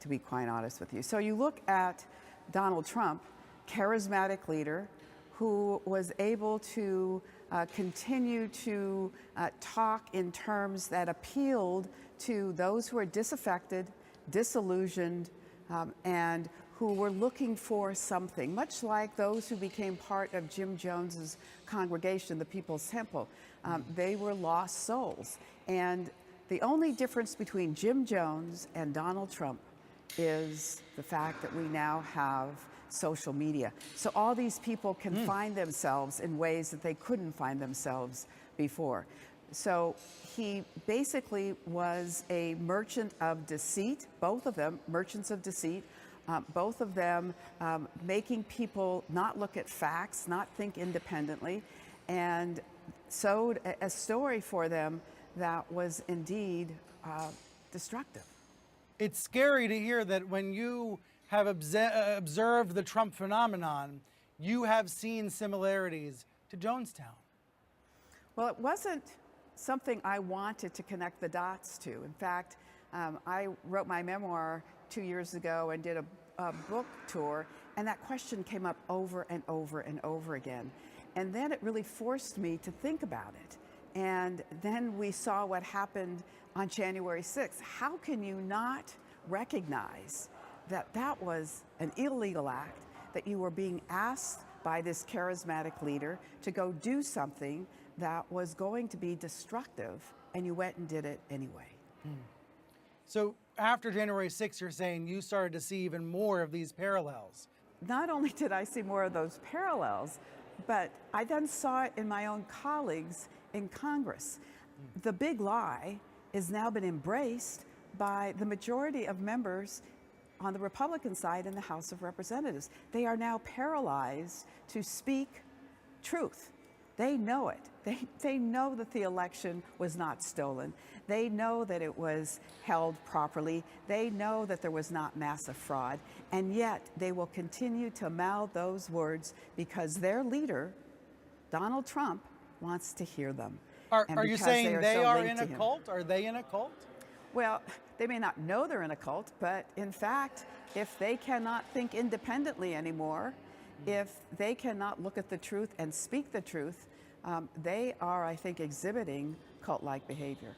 to be quite honest with you. So you look at Donald Trump, charismatic leader who was able to continue to talk in terms that appealed to those who are disaffected, disillusioned, and who were looking for something, much like those who became part of Jim Jones's congregation, the People's Temple. They were lost souls. And the only difference between Jim Jones and Donald Trump is the fact that we now have social media. So all these people can find themselves in ways that they couldn't find themselves before. So he basically was a merchant of deceit, both of them merchants of deceit, both of them making people not look at facts, not think independently, and sowed a story for them that was indeed destructive. It's scary to hear that when you have observed the Trump phenomenon, you have seen similarities to Jonestown. Well, it wasn't something I wanted to connect the dots to. In fact, I wrote my memoir 2 years ago and did a book tour, and that question came up over and over and over again. And then it really forced me to think about it. And then we saw what happened on January 6th. How can you not recognize that that was an illegal act, that you were being asked by this charismatic leader to go do something that was going to be destructive, and you went and did it anyway? So after January 6th, you're saying you started to see even more of these parallels. Not only did I see more of those parallels, but I then saw it in my own colleagues in Congress. The big lie has now been embraced by the majority of members on the Republican side in the House of Representatives. They are now paralyzed to speak truth. They know it. They know that the election was not stolen. They know that it was held properly. They know that there was not massive fraud. And yet they will continue to mouth those words because their leader, Donald Trump, wants to hear them. Are you saying they are in a cult? Are they in a cult? Well, they may not know they're in a cult, but in fact, if they cannot think independently anymore, if they cannot look at the truth and speak the truth, they are, I think, exhibiting cult-like behavior.